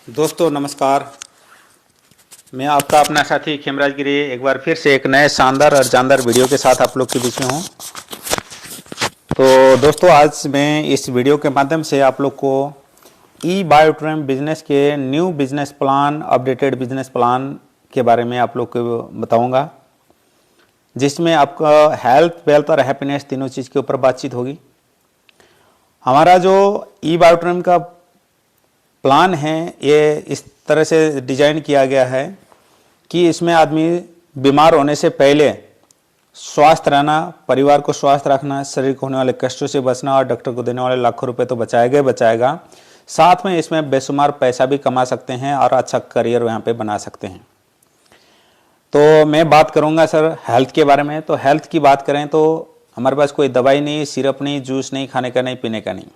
दोस्तों नमस्कार। मैं आपका अपना साथी खेमराज गिरी एक बार फिर से एक नए शानदार और जानदार वीडियो के साथ आप लोग के बीच में हूँ। तो दोस्तों आज मैं इस वीडियो के माध्यम से आप लोग को ई बायोट्रेम बिजनेस के new business plan, updated business plan के बारे में आप लोग को बताऊँगा, जिसमें आपका हेल्थ, वेल्थ और हैप्पीनेस तीनों चीज़ के ऊपर बातचीत होगी। हमारा जो ई बायोट्रेम का प्लान है ये इस तरह से डिजाइन किया गया है कि इसमें आदमी बीमार होने से पहले स्वस्थ रहना, परिवार को स्वस्थ रखना, शरीर को होने वाले कष्टों से बचना और डॉक्टर को देने वाले लाखों रुपए तो बचाएगा। साथ में इसमें बेशुमार पैसा भी कमा सकते हैं और अच्छा करियर यहाँ पे बना सकते हैं। तो मैं बात करूँगा सर हेल्थ के बारे में। तो हेल्थ की बात करें तो हमारे पास कोई दवाई नहीं, सिरप नहीं, जूस नहीं, खाने का नहीं, पीने का नहीं।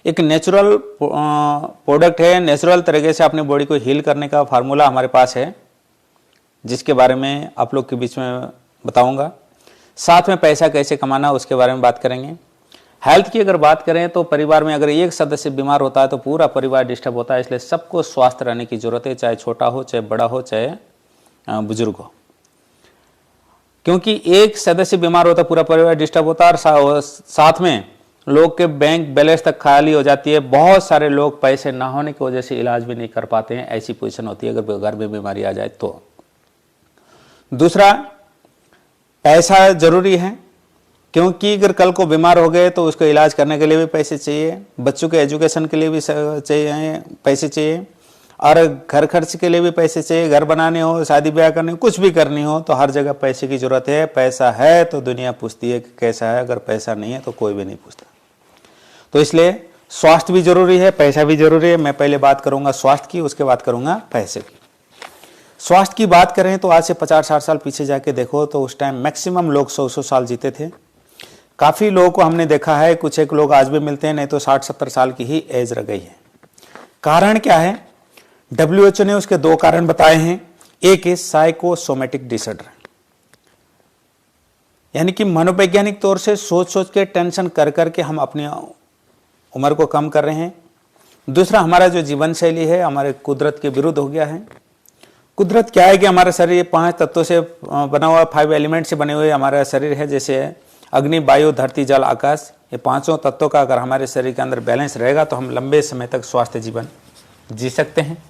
एक नेचुरल प्रोडक्ट है, नेचुरल तरीके से अपनी बॉडी को हील करने का फार्मूला हमारे पास है, जिसके बारे में आप लोग के बीच में बताऊंगा। साथ में पैसा कैसे कमाना उसके बारे में बात करेंगे। हेल्थ की अगर बात करें तो परिवार में अगर एक सदस्य बीमार होता है तो पूरा परिवार डिस्टर्ब होता है, इसलिए सबको स्वस्थ रहने की जरूरत है, चाहे छोटा हो, चाहे बड़ा हो, चाहे बुजुर्ग हो। क्योंकि एक सदस्य बीमार होता है पूरा परिवार डिस्टर्ब होता है और साथ में लोग के बैंक बैलेंस तक खाली हो जाती है। बहुत सारे लोग पैसे ना होने की वजह से इलाज भी नहीं कर पाते हैं, ऐसी पोजीशन होती है अगर घर में बीमारी आ जाए तो। दूसरा, पैसा जरूरी है, क्योंकि अगर कल को बीमार हो गए तो उसको इलाज करने के लिए भी पैसे चाहिए, बच्चों के एजुकेशन के लिए भी चाहिए पैसे चाहिए, और घर खर्च के लिए भी पैसे चाहिए। घर बनाने हो, शादी ब्याह करने हो, कुछ भी करनी हो तो हर जगह पैसे की जरूरत है। पैसा है तो दुनिया पूछती है कि कैसा है, अगर पैसा नहीं है तो कोई भी नहीं पूछता। तो इसलिए स्वास्थ्य भी जरूरी है, पैसा भी जरूरी है। मैं पहले बात करूंगा स्वास्थ्य की, उसके बाद करूंगा पैसे की। स्वास्थ्य की बात करें तो आज से 50-60 साल पीछे जाके देखो तो उस टाइम मैक्सिमम लोग 100-100 साल जीते थे। काफ़ी लोगों को हमने देखा है, कुछ एक लोग आज भी मिलते हैं, नहीं तो 60-70 साल की ही एज रह गई है। कारण क्या है? WHO ने उसके 2 कारण बताए हैं। एक है साइकोसोमेटिक डिसऑर्डर, यानी कि मनोवैज्ञानिक तौर से सोच सोच के, टेंशन कर करके हम अपनी उम्र को कम कर रहे हैं। दूसरा, हमारा जो जीवन शैली है हमारे कुदरत के विरुद्ध हो गया है। कुदरत क्या है कि हमारा शरीर 5 तत्वों से बना हुआ, 5 एलिमेंट से बने हुए हमारा शरीर है, जैसे अग्नि, वायु, धरती, जल, आकाश। ये 5 तत्वों का अगर हमारे शरीर के अंदर बैलेंस रहेगा तो हम लंबे समय तक स्वस्थ जीवन जी सकते हैं।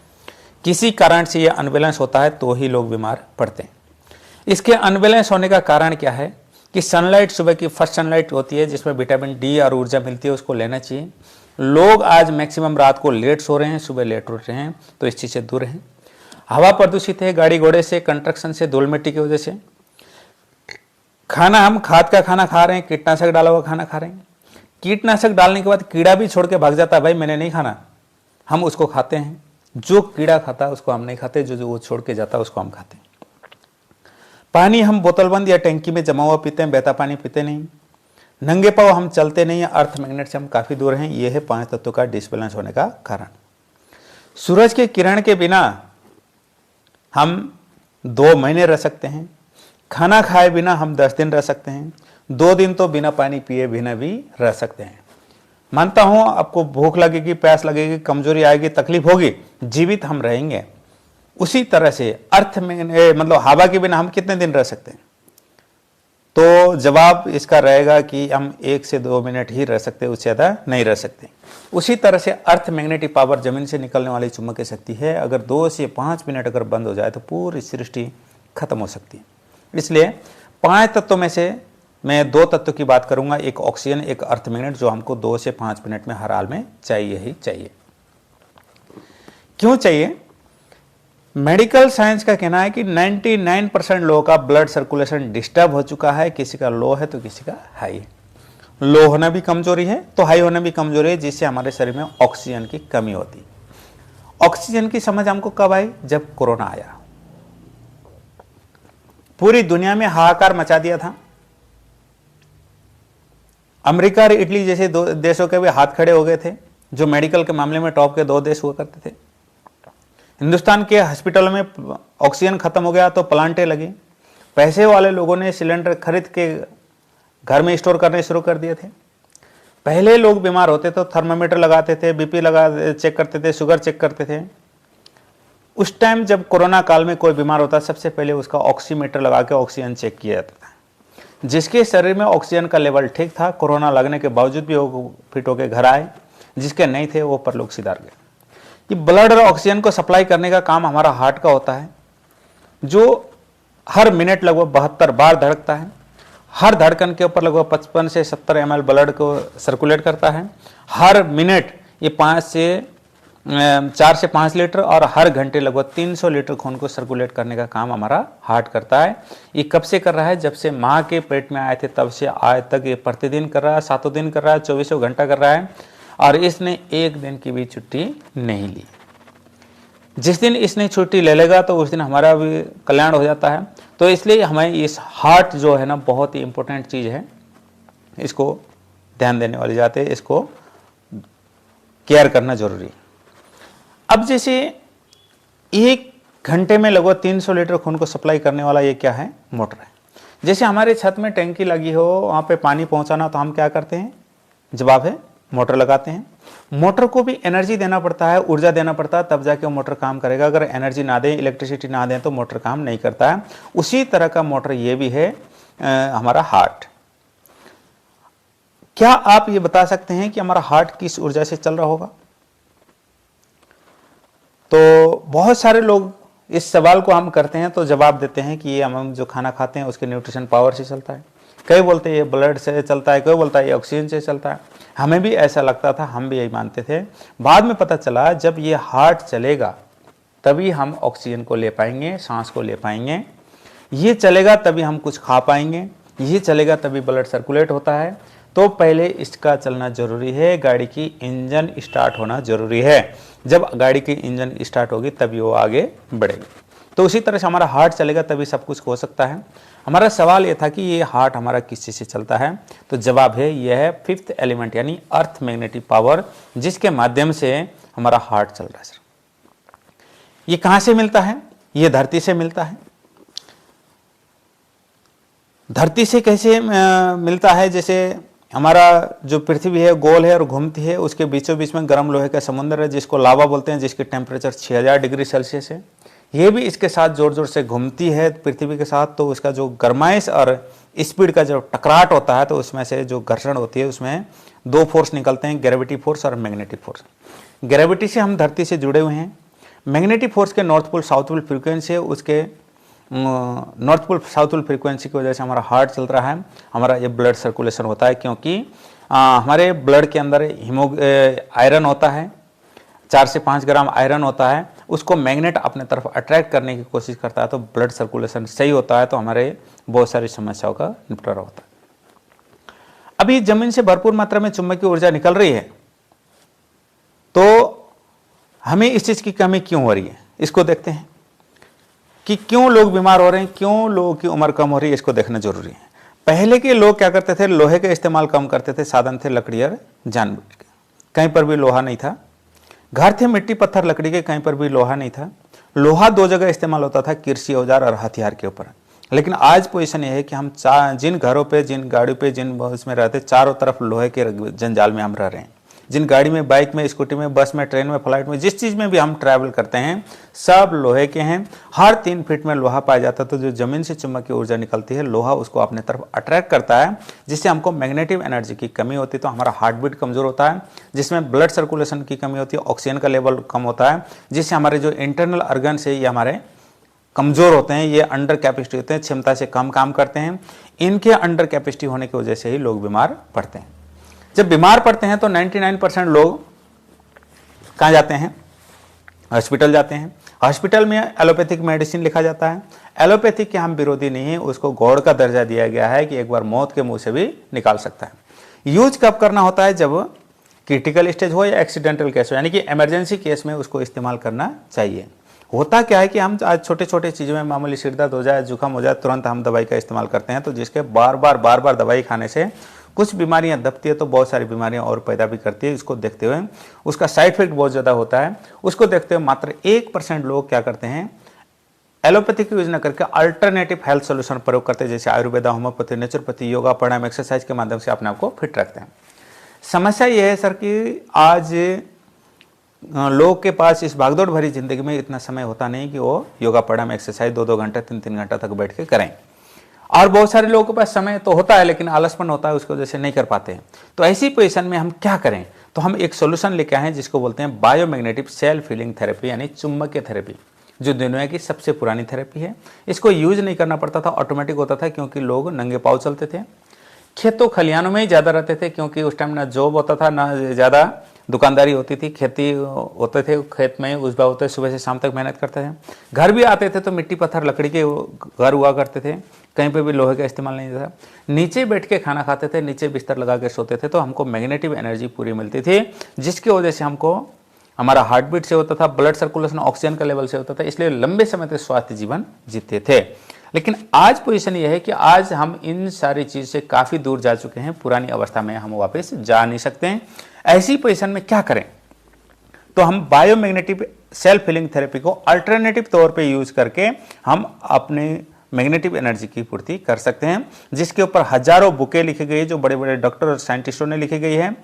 किसी कारण से ये अनबैलेंस होता है तो ही लोग बीमार पड़ते हैं। इसके अनबैलेंस होने का कारण क्या है कि सनलाइट, सुबह की फर्स्ट सनलाइट होती है जिसमें विटामिन डी और ऊर्जा मिलती है, उसको लेना चाहिए। लोग आज मैक्सिमम रात को लेट सो रहे हैं, सुबह लेट उठ रहे हैं, तो इस चीज़ से दूर रहें। हवा प्रदूषित है, गाड़ी घोड़े से, कंस्ट्रक्शन से, धूल मिट्टी की वजह से। खाना, हम खाद का खाना खा रहे हैं, कीटनाशक डाला हुआ खाना खा रहे हैं। कीटनाशक डालने के बाद कीड़ा भी छोड़ के भाग जाता है, भाई मैंने नहीं खाना, हम उसको खाते हैं। जो कीड़ा खाता है उसको हम नहीं खाते, जो वो छोड़ के जाता है उसको हम खाते हैं। पानी हम बोतल बंद या टैंकी में जमा हुआ पीते हैं, बहता पानी पीते नहीं। नंगे पांव हम चलते नहीं, अर्थ मैग्नेट से हम काफी दूर हैं। यह है 5 तत्वों का डिसबैलेंस होने का कारण। सूरज के किरण के बिना हम 2 महीने रह सकते हैं। खाना खाए बिना हम 10 दिन रह सकते हैं। 2 दिन तो बिना पानी पिए बिना भी रह सकते हैं। मानता हूं आपको भूख लगेगी, प्यास लगेगी, कमजोरी आएगी, तकलीफ होगी, जीवित हम रहेंगे। उसी तरह से अर्थ में मतलब हवा के बिना हम कितने दिन रह सकते हैं? तो जवाब इसका रहेगा कि हम 1 से 2 मिनट ही रह सकते हैं, उससे ज़्यादा नहीं रह सकते। उसी तरह से अर्थ मैग्नेटिक पावर, जमीन से निकलने वाली चुंबकीय शक्ति है, अगर 2 से 5 मिनट अगर बंद हो जाए तो पूरी सृष्टि खत्म हो सकती है। इसलिए 5 तत्वों में से मैं 2 तत्वों की बात करूंगा, एक ऑक्सीजन, एक अर्थ मैग्नेट, जो हमको 2 से 5 मिनट में हर हाल में चाहिए ही चाहिए। क्यों चाहिए? मेडिकल साइंस का कहना है कि 99% लोगों का ब्लड सर्कुलेशन डिस्टर्ब हो चुका है। किसी का लो है तो किसी का हाई है। लो होना भी कमजोरी है तो हाई होना भी कमजोरी है, जिससे हमारे शरीर में ऑक्सीजन की कमी होती है। ऑक्सीजन की समझ हमको कब आई? जब कोरोना आया। पूरी दुनिया में हाहाकार मचा दिया था। अमेरिका और इटली जैसे 2 देशों के भी हाथ खड़े हो गए थे, जो मेडिकल के मामले में टॉप के 2 देश हुआ करते थे। हिंदुस्तान के हॉस्पिटल में ऑक्सीजन खत्म हो गया तो प्लांटें लगी। पैसे वाले लोगों ने सिलेंडर खरीद के घर में स्टोर करने शुरू कर दिए थे। पहले लोग बीमार होते तो थर्मामीटर लगाते थे, बीपी लगा चेक करते थे, शुगर चेक करते थे। उस टाइम जब कोरोना काल में कोई बीमार होता सबसे पहले उसका ऑक्सीमीटर लगा के ऑक्सीजन चेक किया जाता था। जिसके शरीर में ऑक्सीजन का लेवल ठीक था, कोरोना लगने के बावजूद भी वो फिट होकर घर आए, जिसके नहीं थे वो परलोक सिधार गए। ये ब्लड और ऑक्सीजन को सप्लाई करने का काम हमारा हार्ट का होता है, जो हर मिनट लगभग 72 बार धड़कता है। हर धड़कन के ऊपर लगभग 55 से 70 ml ब्लड को सर्कुलेट करता है। हर मिनट ये 4 से 5 लीटर और हर घंटे लगभग 300 लीटर खून को सर्कुलेट करने का काम हमारा हार्ट करता है। ये कब से कर रहा है? जब से माँ के पेट में आए थे तब से आज तक ये प्रतिदिन कर रहा है, 7 दिन कर रहा है, 24 घंटा कर रहा है और इसने एक दिन की भी छुट्टी नहीं ली। जिस दिन इसने छुट्टी ले लेगा तो उस दिन हमारा भी कल्याण हो जाता है। तो इसलिए हमें इस हार्ट जो है ना बहुत ही इंपॉर्टेंट चीज़ है, इसको ध्यान देने वाली जाते हैं, इसको केयर करना जरूरी है। अब जैसे एक घंटे में लगभग 300 लीटर खून को सप्लाई करने वाला ये क्या है? मोटर है। जैसे हमारे छत में टैंकी लगी हो, वहाँ पे पानी पहुँचाना, तो हम क्या करते हैं? जवाब है मोटर लगाते हैं। मोटर को भी एनर्जी देना पड़ता है, ऊर्जा देना पड़ता है, तब जाके मोटर काम करेगा। अगर एनर्जी ना दें, इलेक्ट्रिसिटी ना दें तो मोटर काम नहीं करता है। उसी तरह का मोटर ये भी है हमारा हार्ट। क्या आप ये बता सकते हैं कि हमारा हार्ट किस ऊर्जा से चल रहा होगा? तो बहुत सारे लोग इस सवाल को हम करते हैं तो जवाब देते हैं कि ये हम जो खाना खाते हैं उसके न्यूट्रिशन पावर से चलता है। कई बोलते हैं ये ब्लड से चलता है, कोई बोलता है ये ऑक्सीजन से चलता है। हमें भी ऐसा लगता था, हम भी यही मानते थे। बाद में पता चला जब ये हार्ट चलेगा तभी हम ऑक्सीजन को ले पाएंगे, सांस को ले पाएंगे। ये चलेगा तभी हम कुछ खा पाएंगे, ये चलेगा तभी ब्लड सर्कुलेट होता है। तो पहले इसका चलना जरूरी है, गाड़ी की इंजन स्टार्ट होना जरूरी है। जब गाड़ी की इंजन स्टार्ट होगी तभी वो आगे बढ़ेगी। तो उसी तरह से हमारा हार्ट चलेगा तभी सब कुछ हो सकता है। हमारा सवाल ये था कि ये हार्ट हमारा किस चीज़ से चलता है? तो जवाब है यह है 5th एलिमेंट यानी अर्थ मैग्नेटिक पावर, जिसके माध्यम से हमारा हार्ट चल रहा है। सर ये कहाँ से मिलता है? ये धरती से मिलता है। धरती से कैसे मिलता है? जैसे हमारा जो पृथ्वी है गोल है और घूमती है, उसके बीचों बीच में गर्म लोहे का समुद्र है जिसको लावा बोलते हैं, जिसकी टेम्परेचर 6000 डिग्री सेल्सियस है। ये भी इसके साथ जोर जोर से घूमती है पृथ्वी के साथ, तो उसका जो गर्माइश और स्पीड का जो टकराट होता है तो उसमें से जो घर्षण होती है उसमें 2 फोर्स निकलते हैं, ग्रेविटी फोर्स और मैग्नेटिक फोर्स। ग्रेविटी से हम धरती से जुड़े हुए हैं। मैग्नेटिक फोर्स के north pole south pole frequency है, उसके north pole south pole frequency की वजह से हमारा हार्ट चल रहा है, हमारा ये ब्लड सर्कुलेशन होता है। क्योंकि हमारे ब्लड के अंदर आयरन होता है, 4 से 5 ग्राम आयरन होता है, उसको मैग्नेट अपने तरफ अट्रैक्ट करने की कोशिश करता है, तो ब्लड सर्कुलेशन सही होता है, तो हमारे बहुत सारी समस्याओं का निपटारा होता है। अभी जमीन से भरपूर मात्रा में चुंबकीय ऊर्जा निकल रही है, तो हमें इस चीज की कमी क्यों हो रही है? इसको देखते हैं कि क्यों लोग बीमार हो रहे हैं, क्यों लोगों की उम्र कम हो रही है, इसको देखना जरूरी है। पहले के लोग क्या करते थे? लोहे का इस्तेमाल कम करते थे, साधन थे लकड़ी और जानवर के, कहीं पर भी लोहा नहीं था। घर थे मिट्टी पत्थर लकड़ी के, कहीं पर भी लोहा नहीं था। लोहा 2 जगह इस्तेमाल होता था, कृषि औजार और हथियार के ऊपर। लेकिन आज पोजीशन ये है कि हम जिन घरों पे, जिन गाड़ियों पे, जिन बस में रहते, चारों तरफ लोहे के जंजाल में हम रह रहे हैं। जिन गाड़ी में, बाइक में, स्कूटी में, बस में, ट्रेन में, फ्लाइट में, जिस चीज़ में भी हम ट्रैवल करते हैं सब लोहे के हैं। हर 3 फीट में लोहा पाया जाता है। तो जो जमीन से चुंबकीय ऊर्जा निकलती है, लोहा उसको अपने तरफ अट्रैक्ट करता है, जिससे हमको मैग्नेटिक एनर्जी की कमी होती है, तो हमारा हार्ट बीट कमजोर होता है, जिसमें ब्लड सर्कुलेशन की कमी होती है, ऑक्सीजन का लेवल कम होता है, जिससे हमारे जो इंटरनल ऑर्गन्स है ये हमारे कमजोर होते हैं, ये अंडर कैपेसिटी होते हैं, क्षमता से कम काम करते हैं। इनके अंडर कैपेसिटी होने की वजह से ही लोग बीमार पड़ते हैं। जब बीमार पड़ते हैं तो 99% लोग कहाँ जाते हैं? हॉस्पिटल जाते हैं। हॉस्पिटल में एलोपैथिक मेडिसिन लिखा जाता है। एलोपैथिक के हम विरोधी नहीं है, उसको गॉड का दर्जा दिया गया है कि एक बार मौत के मुंह से भी निकाल सकता है। यूज कब करना होता है? जब क्रिटिकल स्टेज हो या एक्सीडेंटल केस हो, यानी कि इमरजेंसी केस में उसको इस्तेमाल करना चाहिए। होता क्या है कि हम आज छोटे छोटे चीज़ों में मामूली सिर दर्द हो जाए, जुकाम हो जाए, तुरंत हम दवाई का इस्तेमाल करते हैं, तो जिसके बार बार दवाई खाने से कुछ बीमारियां दबती है तो बहुत सारी बीमारियां और पैदा भी करती है। इसको देखते हुए उसका साइड इफेक्ट बहुत ज़्यादा होता है। उसको देखते हुए मात्र 1% लोग क्या करते हैं? एलोपैथिक यूज न करके अल्टरनेटिव हेल्थ सोल्यूशन प्रयोग करते हैं, जैसे आयुर्वेदा, होम्योपैथी, नेचुरोपैथी, योगा, प्राणायाम, एक्सरसाइज के माध्यम से अपने आप को फिट रखते हैं। समस्या ये है सर कि आज लोग के पास इस भागदौड़ भरी जिंदगी में इतना समय होता नहीं कि वो योगा प्राणायाम एक्सरसाइज 2-2 घंटा 3-3 घंटा तक बैठ के करें। और बहुत सारे लोगों के पास समय तो होता है लेकिन आलसपन होता है, उसकी वजह से नहीं कर पाते हैं। तो ऐसी पोजीशन में हम क्या करें? तो हम एक सोल्यूशन लेके आए हैं जिसको बोलते हैं बायोमैग्नेटिक सेल्फ हीलिंग थेरेपी, यानी चुंबकीय थेरेपी, जो दुनिया की सबसे पुरानी थेरेपी है। इसको यूज नहीं करना पड़ता था, ऑटोमेटिक होता था, क्योंकि लोग नंगे पाँव चलते थे, खेतों खलिहानों में ही ज़्यादा रहते थे, क्योंकि उस टाइम ना जॉब होता था ना ज़्यादा दुकानदारी होती थी, खेती होते थे, खेत में उस बार होते, सुबह से शाम तक मेहनत करते थे। घर भी आते थे तो मिट्टी पत्थर लकड़ी के घर हुआ करते थे, कहीं पे भी लोहे का इस्तेमाल नहीं था। नीचे बैठ के खाना खाते थे, नीचे बिस्तर लगा के सोते थे, तो हमको मैग्नेटिक एनर्जी पूरी मिलती थी, जिसकी वजह से हमको हमारा हार्ट बीट से होता था, ब्लड सर्कुलेशन ऑक्सीजन का लेवल से होता था, इसलिए लंबे समय तक स्वास्थ्य जीवन जीते थे। लेकिन आज पोजीशन यह है कि आज हम इन सारी चीज से काफी दूर जा चुके हैं, पुरानी अवस्था में हम वापस जा नहीं सकते हैं। ऐसी पोजीशन में क्या करें? तो हम बायोमैग्नेटिक सेल्फ हीलिंग थेरेपी को अल्टरनेटिव तौर पे यूज करके हम अपने मैग्नेटिक एनर्जी की पूर्ति कर सकते हैं, जिसके ऊपर हजारों बुकें लिखी गई है, जो बड़े बड़े डॉक्टर और साइंटिस्टों ने लिखी गई है,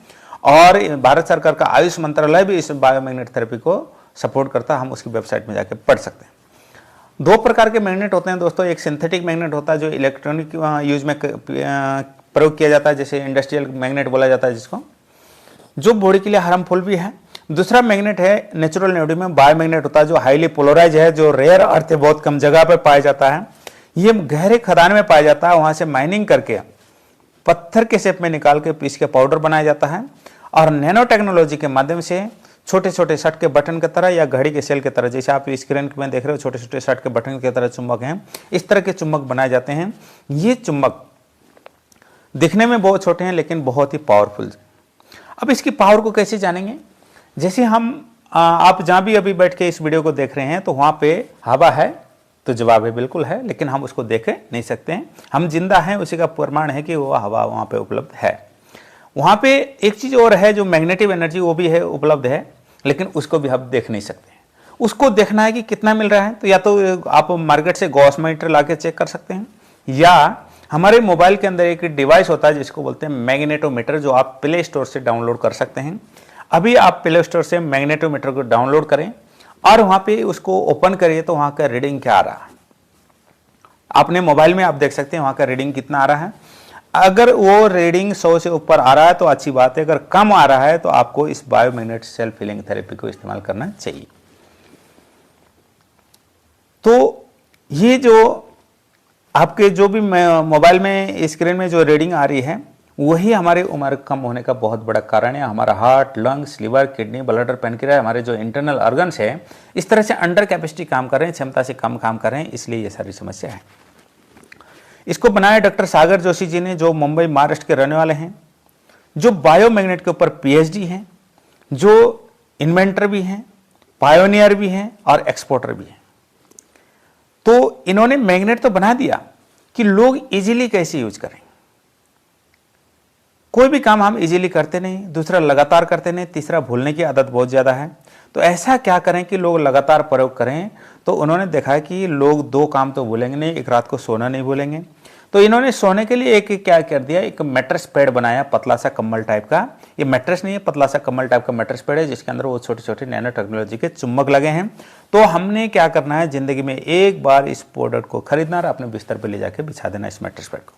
और भारत सरकार का आयुष मंत्रालय भी इस बायोमैग्नेटिक थेरेपी को सपोर्ट करता है। हम उसकी वेबसाइट में जाके पढ़ सकते हैं। 2 प्रकार के मैग्नेट होते हैं दोस्तों। एक सिंथेटिक मैग्नेट होता है जो इलेक्ट्रॉनिक यूज में प्रयोग किया जाता है, जैसे इंडस्ट्रियल मैग्नेट बोला जाता है जिसको, जो बॉडी के लिए हार्मफुल भी है। दूसरा मैग्नेट है नेचुरल नेगेटिव में बायोमैग्नेट होता है, जो हाईली पोलराइज है, जो रेयर अर्थ है, बहुत कम जगह पर पाया जाता है। ये गहरे खदान में पाया जाता है, वहां से माइनिंग करके पत्थर के शेप में निकाल के पीस के पाउडर बनाया जाता है, और नैनो टेक्नोलॉजी के माध्यम से छोटे छोटे शर्ट के बटन की तरह या घड़ी के सेल की तरह, जैसे आप स्क्रीन में देख रहे हो छोटे छोटे शर्ट के बटन की तरह चुंबक हैं, इस तरह के चुंबक बनाए जाते हैं। ये चुंबक दिखने में बहुत छोटे हैं लेकिन बहुत ही पावरफुल। अब इसकी पावर को कैसे जानेंगे? जैसे हम आप जहां भी अभी बैठ के इस वीडियो को देख रहे हैं तो वहां पे हवा है, तो जवाब है बिल्कुल है, लेकिन हम उसको देख नहीं सकते हैं। हम जिंदा हैं, उसी का प्रमाण है कि वो हवा वहां पे उपलब्ध है। वहां पे एक चीज और है, जो मैग्नेटिक एनर्जी वो भी है, उपलब्ध है, लेकिन उसको भी हम देख नहीं सकते। उसको देखना है कि कितना मिल रहा है, तो या तो आप मार्केट से गॉस मीटर ला के चेक कर सकते हैं, या हमारे मोबाइल के अंदर एक डिवाइस होता है जिसको बोलते हैं मैग्नेटोमीटर, जो आप प्ले स्टोर से डाउनलोड कर सकते हैं। अभी आप प्ले स्टोर से मैग्नेटोमीटर को डाउनलोड करें और वहां पे उसको ओपन करिए, तो वहां का रीडिंग क्या आ रहा है अपने मोबाइल में आप देख सकते हैं, वहां का रीडिंग कितना आ रहा है। अगर वो रीडिंग 100 से ऊपर आ रहा है तो अच्छी बात है, अगर कम आ रहा है तो आपको इस बायोमैग्नेटिक सेल्फ हीलिंग थेरेपी को इस्तेमाल करना चाहिए। तो ये जो आपके जो भी मोबाइल में स्क्रीन में जो रीडिंग आ रही है, वही हमारे उम्र कम होने का बहुत बड़ा कारण है। हमारा heart, lungs, liver, kidney, bladder, pancreas, हमारे जो इंटरनल ऑर्गन्स है, इस तरह से अंडर कैपेसिटी काम कर रहे हैं, क्षमता से कम काम कर रहे हैं, इसलिए ये सारी समस्या है। इसको बनाया डॉक्टर सागर जोशी जी ने, जो मुंबई महाराष्ट्र के रहने वाले हैं, जो बायोमैग्नेट के ऊपर पीएचडी हैं, जो इन्वेंटर भी हैं, पायोनियर भी हैं और एक्सपोर्टर भी हैं। तो इन्होंने मैग्नेट तो बना दिया कि लोग इजीली कैसे यूज करें। कोई भी काम हम इजीली करते नहीं, दूसरा लगातार करते नहीं, तीसरा भूलने की आदत बहुत ज्यादा है। तो ऐसा क्या करें कि लोग लगातार प्रयोग करें? तो उन्होंने देखा कि लोग 2 काम तो भूलेंगे नहीं, एक रात को सोना नहीं भूलेंगे। तो इन्होंने सोने के लिए एक क्या कर दिया, एक मैट्रेस पैड बनाया, पतला सा कंबल टाइप का। ये मैट्रेस नहीं है, पतला सा कंबल टाइप का मैट्रेस पैड है, जिसके अंदर वो छोटे छोटे नैनो टेक्नोलॉजी के चुंबक लगे हैं। तो हमने क्या करना है, जिंदगी में एक बार इस प्रोडक्ट को खरीदना और अपने बिस्तर पर ले जाके बिछा देना इस मैट्रेस पैड को।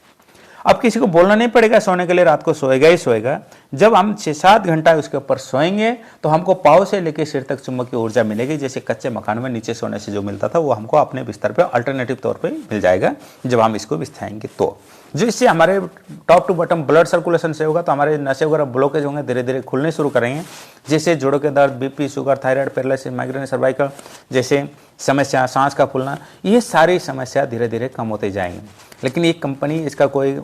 अब किसी को बोलना नहीं पड़ेगा सोने के लिए, रात को सोएगा ही सोएगा। जब हम 6-7 घंटा उसके ऊपर सोएंगे तो हमको पाँव से लेकर सिर तक चुंबकीय ऊर्जा मिलेगी, जैसे कच्चे मकान में नीचे सोने से जो मिलता था वो हमको अपने बिस्तर पे अल्टरनेटिव तौर पे मिल जाएगा जब हम इसको बिछाएंगे। तो जो इससे हमारे top to bottom blood circulation से होगा, तो हमारे नसें वगैरह ब्लॉकेज होंगे, धीरे धीरे खुलने शुरू करेंगे, जैसे जोड़ों के दर्द, BP, sugar, thyroid, paralysis, migraine, cervical जैसे समस्या, सांस का फूलना, ये सारी समस्या धीरे धीरे कम होते जाएंगे। लेकिन ये कंपनी इसका कोई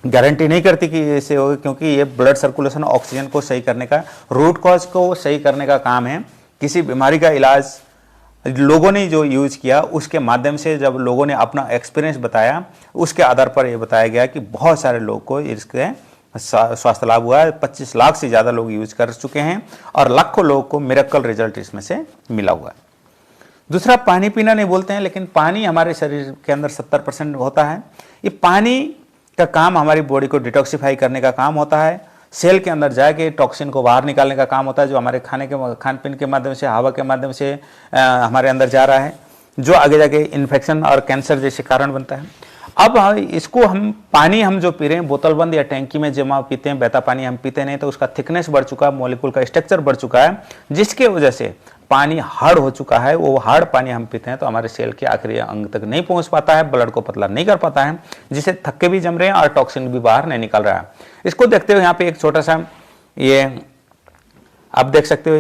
गारंटी नहीं करती कि ऐसे होगा, क्योंकि ये ब्लड सर्कुलेशन, ऑक्सीजन को सही करने का, रूट कॉज को सही करने का काम है। किसी बीमारी का इलाज लोगों ने जो यूज किया, उसके माध्यम से जब लोगों ने अपना एक्सपीरियंस बताया, उसके आधार पर यह बताया गया कि बहुत सारे लोग को इसके स्वास्थ्य लाभ हुआ है। 25 लाख से ज़्यादा लोग यूज कर चुके हैं और लाखों लोगों को मिरेकल रिजल्ट इसमें से मिला हुआ है। दूसरा, पानी पीना नहीं बोलते हैं, लेकिन पानी हमारे शरीर के अंदर 70% होता है। ये पानी का काम हमारी बॉडी को डिटॉक्सिफाई करने का काम होता है। सेल के अंदर जाके टॉक्सिन को बाहर निकालने का काम होता है, जो हमारे खान पीन के माध्यम से, हवा के माध्यम से हमारे अंदर जा रहा है, जो आगे जाके इन्फेक्शन और कैंसर जैसे कारण बनता है। अब इसको पानी हम जो पी रहे हैं बोतल बंद या टैंकी में जमा पीते हैं, बहता पानी हम पीते नहीं, तो उसका थिकनेस बढ़ चुका है, मॉलिक्यूल का स्ट्रक्चर बढ़ चुका है, जिसके वजह से पानी हार्ड हो चुका है। वो हार्ड पानी हम पीते हैं तो हमारे सेल के आखिरी अंग तक नहीं पहुंच पाता है, ब्लड को पतला नहीं कर पाता है, जिससे थक्के भी जम रहे हैं और टॉक्सिन भी बाहर नहीं निकल रहा है। इसको देखते हुए यहाँ पे एक छोटा सा ये आप देख सकते हो,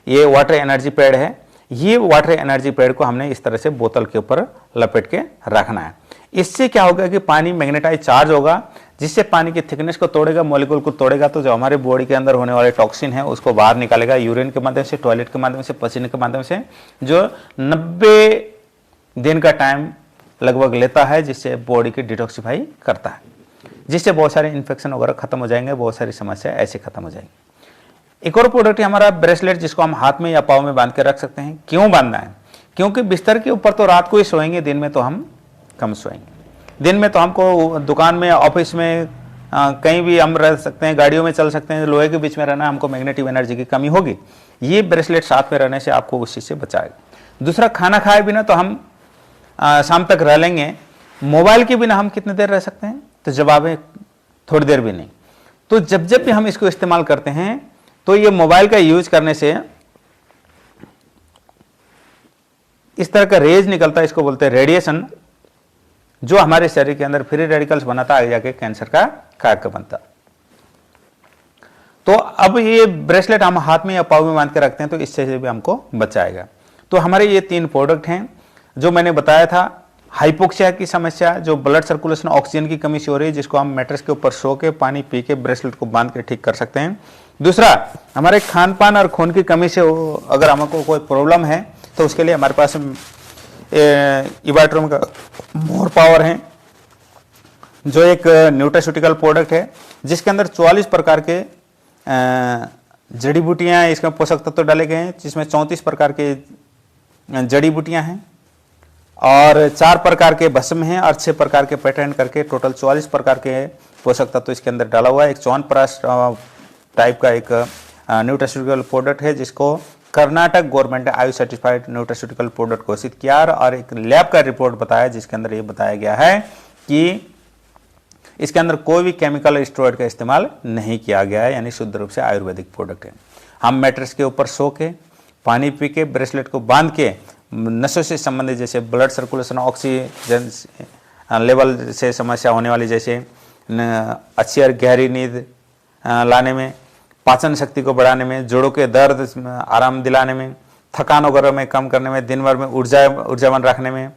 ये वाटर एनर्जी पैड है। ये वाटर एनर्जी पैड को हमने इस तरह से बोतल के ऊपर लपेट के रखना है। इससे क्या होगा कि पानी मैग्नेटाइज चार्ज होगा, जिससे पानी की थिकनेस को तोड़ेगा, मॉलिक्यूल को तोड़ेगा, तो जो हमारे बॉडी के अंदर होने वाले टॉक्सिन है उसको बाहर निकालेगा, यूरिन के माध्यम से, टॉयलेट के माध्यम से, पसीने के माध्यम से, जो 90 दिन का टाइम लगभग लेता है, जिससे बॉडी की डिटॉक्सिफाई करता है, जिससे बहुत सारे इन्फेक्शन वगैरह खत्म हो जाएंगे, बहुत सारी समस्या ऐसे खत्म हो जाएंगी। एक और प्रोडक्ट है हमारा ब्रेसलेट, जिसको हम हाथ में या पाँव में बांध के रख सकते हैं। क्यों बांधना है? क्योंकि बिस्तर के ऊपर तो रात को ही सोएंगे, दिन में तो हम कम सोएंगे। दिन में तो हमको दुकान में, ऑफिस में, कहीं भी हम रह सकते हैं, गाड़ियों में चल सकते हैं, लोहे के बीच में रहना, हमको मैग्नेटिक एनर्जी की कमी होगी। ये ब्रेसलेट साथ में रहने से आपको उस चीज से बचाएगा। दूसरा, खाना खाए बिना तो हम शाम तक रह लेंगे, मोबाइल के बिना हम कितनी देर रह सकते हैं? तो जवाब है थोड़ी देर भी नहीं। तो जब जब भी हम इसको इस्तेमाल करते हैं तो ये मोबाइल का यूज करने से इस तरह का रेज निकलता है, इसको बोलते हैं रेडिएशन, जो हमारे शरीर के अंदर फ्री रेडिकल्स बनाता है, आगे जाके कैंसर का कारक बनता। तो अब ये ब्रेसलेट हम हाथ में या पाँव में बांध के रखते हैं तो इससे भी हमको बचाएगा। तो हमारे ये 3 प्रोडक्ट हैं जो मैंने बताया था। हाइपोक्सिया की समस्या, जो ब्लड सर्कुलेशन ऑक्सीजन की कमी से हो रही है, जिसको हम मैट्रेस के ऊपर सो के पानी पी के ब्रेसलेट को बांध के ठीक कर सकते हैं। दूसरा, हमारे खान पान और खून की कमी से अगर हमको कोई प्रॉब्लम है तो उसके लिए हमारे पास इवाट्रम का मोर पावर है, जो एक न्यूट्रास्यूटिकल प्रोडक्ट है, जिसके अंदर 44 प्रकार के जड़ी बूटियाँ, इसमें पोषक तत्व डाले गए हैं, जिसमें 34 प्रकार के जड़ी बूटियाँ हैं और 4 प्रकार के भस्म हैं और 6 प्रकार के पेटेंट करके टोटल 44 प्रकार के पोषक तत्व इसके अंदर डाला हुआ है। एक च्यवनप्राश टाइप का एक न्यूट्रास्यूटिकल प्रोडक्ट है, जिसको कर्नाटक गवर्नमेंट ने आयु सर्टिफाइड न्यूट्रास्यूटिकल प्रोडक्ट घोषित किया और एक लैब का रिपोर्ट बताया, जिसके अंदर ये बताया गया है कि इसके अंदर कोई भी केमिकल स्टेरॉइड का इस्तेमाल नहीं किया गया है, यानी शुद्ध रूप से आयुर्वेदिक प्रोडक्ट है। हम मैट्रेस के ऊपर सो के, पानी पी के, ब्रेसलेट को बांध के, नसों से संबंधित जैसे ब्लड सर्कुलेशन, ऑक्सीजन लेवल से समस्या होने वाली, जैसे अच्छी और गहरी नींद लाने में, पाचन शक्ति को बढ़ाने में, जोड़ों के दर्द आराम दिलाने में, थकान वगैरह में कम करने में, दिन भर में ऊर्जावान रखने में,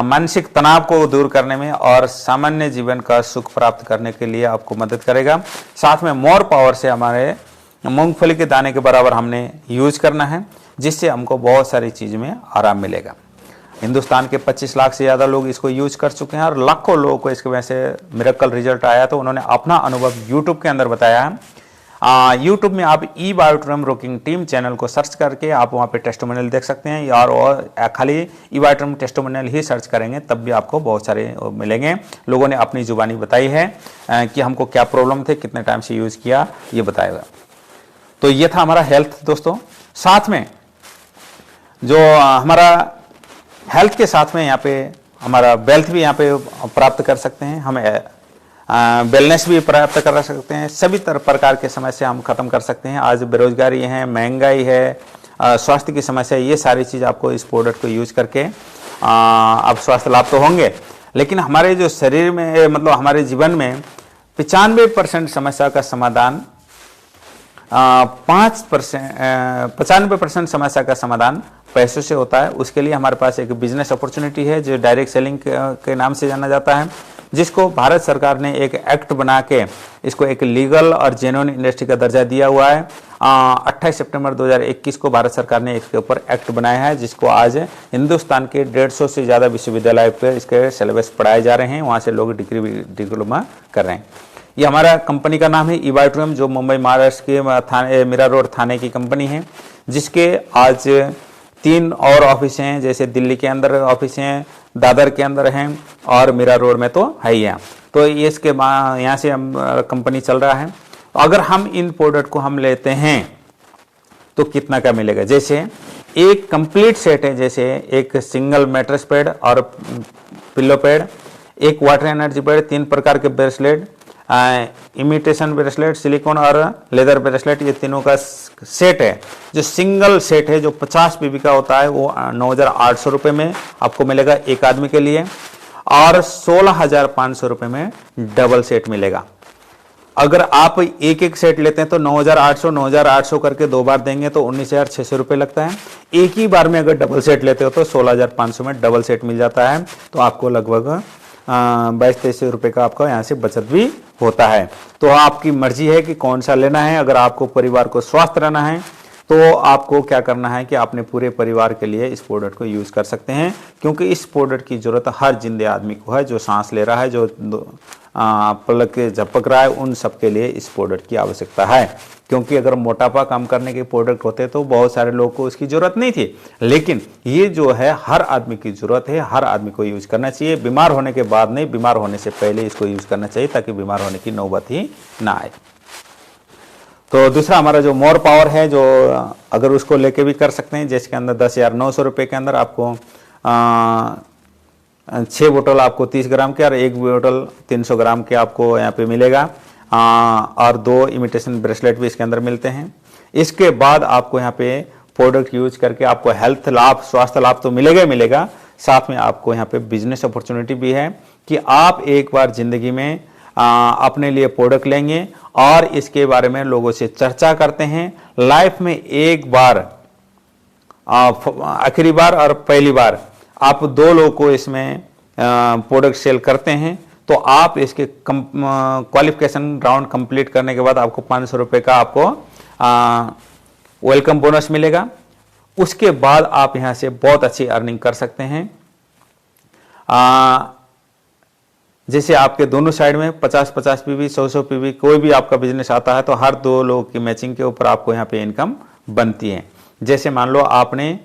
मानसिक तनाव को दूर करने में और सामान्य जीवन का सुख प्राप्त करने के लिए आपको मदद करेगा। साथ में मोर पावर से हमारे मूंगफली के दाने के बराबर हमने यूज करना है, जिससे हमको बहुत सारी चीज़ में आराम मिलेगा। हिंदुस्तान के 25 लाख से ज़्यादा लोग इसको यूज कर चुके हैं और लाखों लोगों को इसके वजह से मिरेकल रिजल्ट आया, तो उन्होंने अपना अनुभव यूट्यूब के अंदर बताया है। यूट्यूब में आप इबायोट्रम रॉकिंग टीम चैनल को सर्च करके आप वहाँ पे टेस्टिमोनियल देख सकते हैं, और खाली इबायोट्रम टेस्टिमोनियल ही सर्च करेंगे तब भी आपको बहुत सारे मिलेंगे। लोगों ने अपनी जुबानी बताई है कि हमको क्या प्रॉब्लम थे, कितने टाइम से यूज़ किया, ये बताएगा। तो ये था हमारा हेल्थ दोस्तों। साथ में जो हमारा हेल्थ के साथ में यहाँ पे हमारा वेल्थ भी यहाँ पे प्राप्त कर सकते हैं, हमें वेलनेस भी प्राप्त कर सकते हैं, सभी प्रकार के समस्या हम खत्म कर सकते हैं। आज बेरोजगारी है, महंगाई है, स्वास्थ्य की समस्या, ये सारी चीज़ आपको इस प्रोडक्ट को यूज करके आप स्वास्थ्य लाभ तो होंगे, लेकिन हमारे जो शरीर में, मतलब हमारे जीवन में 95% समस्या का समाधान 95% समस्या का समाधान पैसों से होता है। उसके लिए हमारे पास एक बिजनेस अपॉर्चुनिटी है जो डायरेक्ट सेलिंग के नाम से जाना जाता है, जिसको भारत सरकार ने एक एक्ट बना के इसको एक लीगल और जेन्युइन इंडस्ट्री का दर्जा दिया हुआ है। 28 सितंबर 2021 को भारत सरकार ने इसके ऊपर एक्ट बनाया है, जिसको आज हिंदुस्तान के 150 से ज़्यादा विश्वविद्यालय पर इसके सिलेबस पढ़ाए जा रहे हैं, वहाँ से लोग डिप्लोमा कर रहे हैं। ये हमारा कंपनी का नाम है इबायोट्रम, जो मुंबई महाराष्ट्र के मीरा रोड थाने की कंपनी है, जिसके आज 3 और ऑफिस हैं, जैसे दिल्ली के अंदर ऑफिस हैं, दादर के अंदर हैं और मीरा रोड में तो है ही है। तो इसके यहाँ से हम कंपनी चल रहा है। अगर हम इन प्रोडक्ट को हम लेते हैं तो कितना का मिलेगा? जैसे एक कंप्लीट सेट है, जैसे एक सिंगल मैट्रेस पैड और पिल्लो पैड, एक वाटर एनर्जी पैड, 3 प्रकार के ब्रेसलेट, इमिटेशन ब्रेसलेट, सिलिकॉन और लेदर ब्रेसलेट, ये तीनों का सेट है। जो सिंगल सेट है जो 50 पीवी का होता है वो 9,800 रुपये में आपको मिलेगा एक आदमी के लिए, और 16,500 रुपये में डबल सेट मिलेगा। अगर आप एक एक सेट लेते हैं तो 9,800 करके 2 बार देंगे तो 19,600 रुपये लगता है। एक ही बार में अगर डबल सेट लेते हो तो 16,500 में डबल सेट मिल जाता है। तो आपको लगभग 22-23 रुपये का आपका यहाँ से बचत भी होता है। तो आपकी मर्जी है कि कौन सा लेना है। अगर आपको परिवार को स्वस्थ रहना है तो आपको क्या करना है कि अपने पूरे परिवार के लिए इस प्रोडक्ट को यूज़ कर सकते हैं, क्योंकि इस प्रोडक्ट की ज़रूरत हर जिंदे आदमी को है। जो सांस ले रहा है, जो पलक झपक रहा है, उन सब के लिए इस प्रोडक्ट की आवश्यकता है। क्योंकि अगर मोटापा कम करने के प्रोडक्ट होते तो बहुत सारे लोगों को इसकी ज़रूरत नहीं थी, लेकिन ये जो है हर आदमी की ज़रूरत है, हर आदमी को यूज़ करना चाहिए। बीमार होने के बाद नहीं, बीमार होने से पहले इसको यूज़ करना चाहिए, ताकि बीमार होने की नौबत ही ना आए। तो दूसरा हमारा जो मोर पावर है, जो अगर उसको लेके भी कर सकते हैं, जिसके अंदर 10,900 रुपये के अंदर आपको 6 बोतल आपको 30 ग्राम के और 1 बोतल 300 ग्राम के आपको यहाँ पे मिलेगा, और 2 इमिटेशन ब्रेसलेट भी इसके अंदर मिलते हैं। इसके बाद आपको यहाँ पे प्रोडक्ट यूज करके आपको हेल्थ लाभ, स्वास्थ्य लाभ तो मिलेगा ही मिलेगा, साथ में आपको यहाँ पे बिजनेस अपॉर्चुनिटी भी है कि आप एक बार जिंदगी में अपने लिए प्रोडक्ट लेंगे और इसके बारे में लोगों से चर्चा करते हैं। लाइफ में एक बार, आखिरी बार और पहली बार आप 2 लोगों को इसमें प्रोडक्ट सेल करते हैं, तो आप इसके क्वालिफिकेशन राउंड कंप्लीट करने के बाद आपको 500 रुपये का आपको वेलकम बोनस मिलेगा। उसके बाद आप यहाँ से बहुत अच्छी अर्निंग कर सकते हैं। जैसे आपके दोनों साइड में 50-50 पीवी, 100-100 पीवी, कोई भी आपका बिजनेस आता है तो हर 2 लोगों की मैचिंग के ऊपर आपको यहाँ पे इनकम बनती है। जैसे मान लो आपने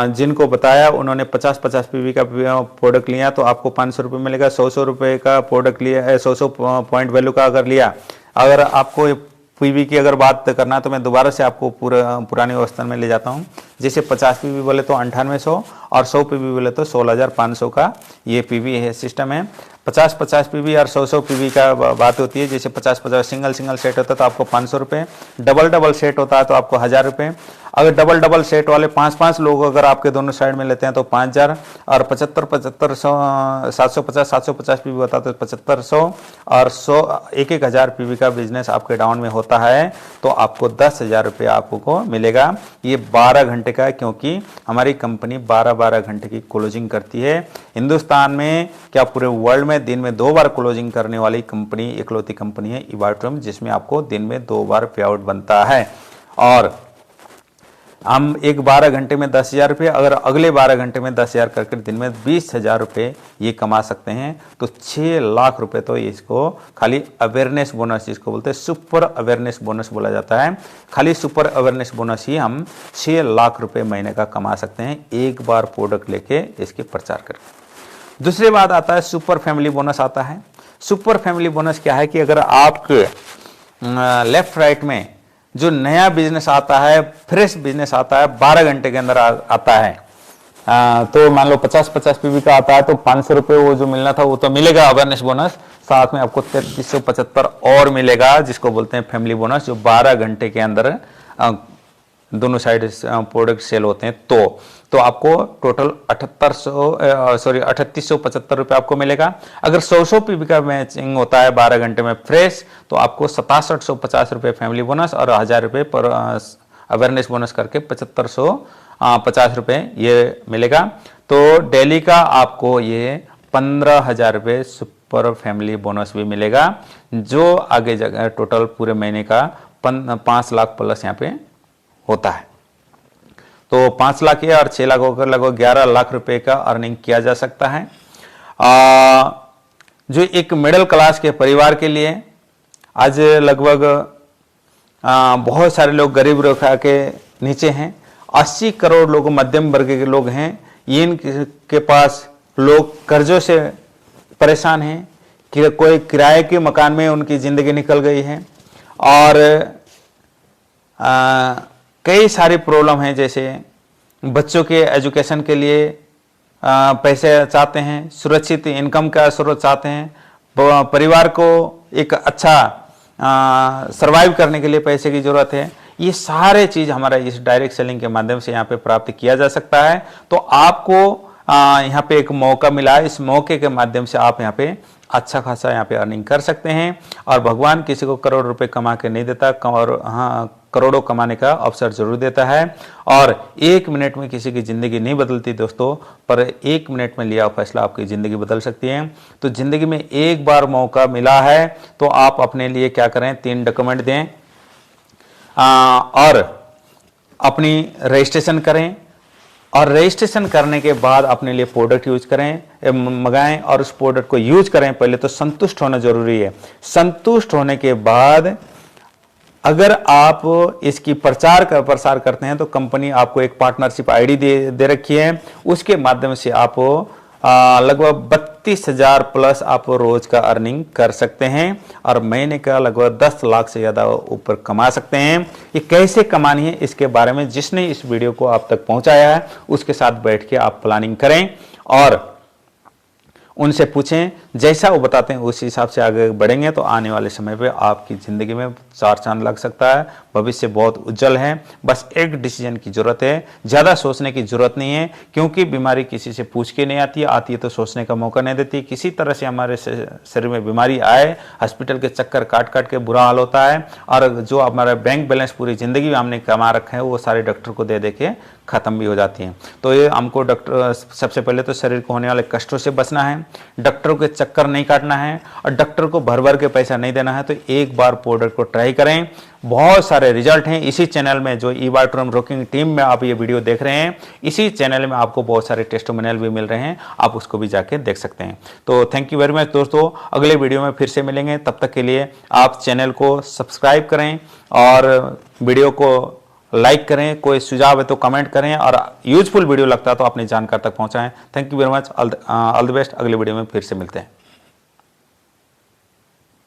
जिनको बताया उन्होंने 50-50 पीवी का प्रोडक्ट लिया तो आपको 500 रुपये मिलेगा। 100-100 रुपये का प्रोडक्ट लिया, 100-100 पॉइंट वैल्यू का अगर लिया, अगर आपको पीवी की अगर बात करना है तो मैं दोबारा से आपको पुरानी अवस्था में ले जाता हूँ। जैसे 50 पीवी बोले तो 9800 और 100 पीवी बोले तो 16,500 का ये पीवी है सिस्टम है। 50-50 पीवी और 100-100 पीवी का बात होती है। जैसे 50-50 सिंगल सेट होता है तो आपको 500 रुपये, डबल सेट होता है तो आपको 1,000 रुपये। अगर डबल सेट वाले 5-5 लोग अगर आपके दोनों साइड में लेते हैं तो 5,000, और 750 पीवी होता है तो 7,500 और 1,000 पीवी का बिजनेस आपके डाउन में होता है तो आपको 10,000 रुपये आपको मिलेगा। ये 12 घंटे का है, क्योंकि हमारी कंपनी 12 घंटे की क्लोजिंग करती है। हिंदुस्तान में क्या पूरे वर्ल्ड में दिन में 2 बार क्लोजिंग करने वाली कंपनी इकलौती कंपनी है इवाट्रम, जिसमें आपको दिन में 2 बार पे आउट बनता है। और हम एक 12 घंटे में 10,000 रुपये, अगर अगले 12 घंटे में 10,000 करके दिन में 20,000 रुपये ये कमा सकते हैं। तो 6 लाख रुपए तो इसको खाली अवेयरनेस बोनस, जिसको बोलते हैं सुपर अवेयरनेस बोनस बोला जाता है, खाली सुपर अवेयरनेस बोनस ही हम 6 लाख रुपए महीने का कमा सकते हैं एक बार प्रोडक्ट लेके इसके प्रचार करके। दूसरी बात आता है सुपर फैमिली बोनस आता है। सुपर फैमिली बोनस क्या है कि अगर आपके लेफ्ट राइट में जो नया बिजनेस आता है, फ्रेश बिजनेस आता है, 12 घंटे के अंदर आता है, तो मान लो 50-50 पीवी का आता है तो 500 रुपये वो जो मिलना था वो तो मिलेगा अवेयरनेस बोनस, साथ में आपको 3375 और मिलेगा, जिसको बोलते हैं फैमिली बोनस, जो 12 घंटे के अंदर दोनों साइड प्रोडक्ट सेल होते हैं। तो आपको टोटल 3875 रुपये आपको मिलेगा। अगर 100 पीवी का मैचिंग होता है 12 घंटे में फ्रेश तो आपको 6750 रुपये फैमिली बोनस और 1,000 रुपये पर अवेयरनेस बोनस करके 7550 रुपये ये मिलेगा। तो डेली का आपको ये 15,000 रुपये सुपर फैमिली बोनस भी मिलेगा, जो आगे जगह टोटल पूरे महीने का 5 लाख प्लस यहाँ पे होता है। तो 5 लाख या और 6 लाख होकर लगभग 11 लाख रुपए का अर्निंग किया जा सकता है। जो एक मिडिल क्लास के परिवार के लिए आज लगभग बहुत सारे लोग गरीब रेखा के नीचे हैं 80 करोड़ लोग मध्यम वर्ग के लोग हैं, इनके पास लोग कर्जों से परेशान हैं कि कोई किराए के मकान में उनकी ज़िंदगी निकल गई है, और कई सारी प्रॉब्लम हैं, जैसे बच्चों के एजुकेशन के लिए पैसे चाहते हैं, सुरक्षित इनकम का स्रोत चाहते हैं, परिवार को एक अच्छा सरवाइव करने के लिए पैसे की ज़रूरत है। ये सारे चीज़ हमारा इस डायरेक्ट सेलिंग के माध्यम से यहाँ पे प्राप्त किया जा सकता है। तो आपको यहाँ पे एक मौका मिला है, इस मौके के माध्यम से आप यहाँ पे अच्छा खासा यहाँ पे अर्निंग कर सकते हैं। और भगवान किसी को करोड़ रुपए कमा के नहीं देता, और हाँ, करोड़ों कमाने का अवसर जरूर देता है। और 1 मिनट में किसी की ज़िंदगी नहीं बदलती दोस्तों, पर 1 मिनट में लिया फैसला आपकी ज़िंदगी बदल सकती है। तो ज़िंदगी में एक बार मौका मिला है, तो आप अपने लिए क्या करें, 3 डॉक्यूमेंट दें और अपनी रजिस्ट्रेशन करें, और रजिस्ट्रेशन करने के बाद अपने लिए प्रोडक्ट यूज करें, मंगाएं और उस प्रोडक्ट को यूज करें। पहले तो संतुष्ट होना जरूरी है। संतुष्ट होने के बाद अगर आप इसकी प्रसार करते हैं तो कंपनी आपको एक पार्टनरशिप आईडी दे रखी है, उसके माध्यम से आप लगभग 32,000 प्लस आप रोज का अर्निंग कर सकते हैं, और महीने का लगभग 10 लाख से ज़्यादा ऊपर कमा सकते हैं। ये कैसे कमानी है इसके बारे में जिसने इस वीडियो को आप तक पहुंचाया है उसके साथ बैठ के आप प्लानिंग करें और उनसे पूछें, जैसा वो बताते हैं उस हिसाब से आगे बढ़ेंगे तो आने वाले समय पे आपकी ज़िंदगी में 4 चांद लग सकता है। भविष्य बहुत उज्जवल है। बस एक डिसीजन की ज़रूरत है, ज़्यादा सोचने की ज़रूरत नहीं है, क्योंकि बीमारी किसी से पूछ के नहीं आती है तो सोचने का मौका नहीं देती। किसी तरह से हमारे शरीर में बीमारी आए, हॉस्पिटल के चक्कर काट के बुरा हाल होता है, और जो हमारा बैंक बैलेंस पूरी ज़िंदगी में हमने कमा रखे हैं वो सारे डॉक्टर को दे के ख़त्म भी हो जाती हैं। तो ये हमको डॉक्टर सबसे पहले तो शरीर को होने वाले कष्टों से बचना है, डॉक्टरों के चक्कर नहीं काटना है, और डॉक्टर को भर के पैसा नहीं देना है। तो एक बार प्रोडक्ट को ट्राई करें, बहुत सारे रिजल्ट हैं। इसी चैनल में जो ई-बायोट्रम ब्रोकिंग टीम में आप ये वीडियो देख रहे हैं, इसी चैनल में आपको बहुत सारे टेस्टिमोनियल भी मिल रहे हैं, आप उसको भी जाके देख सकते हैं। तो थैंक यू वेरी मच दोस्तों, अगले वीडियो में फिर से मिलेंगे। तब तक के लिए आप चैनल को सब्सक्राइब करें और वीडियो को लाइक करें, कोई सुझाव है तो कमेंट करें, और यूजफुल वीडियो लगता है तो अपने जानकार तक पहुंचाएं। Thank you very much, all the best. अगले वीडियो में फिर से मिलते हैं।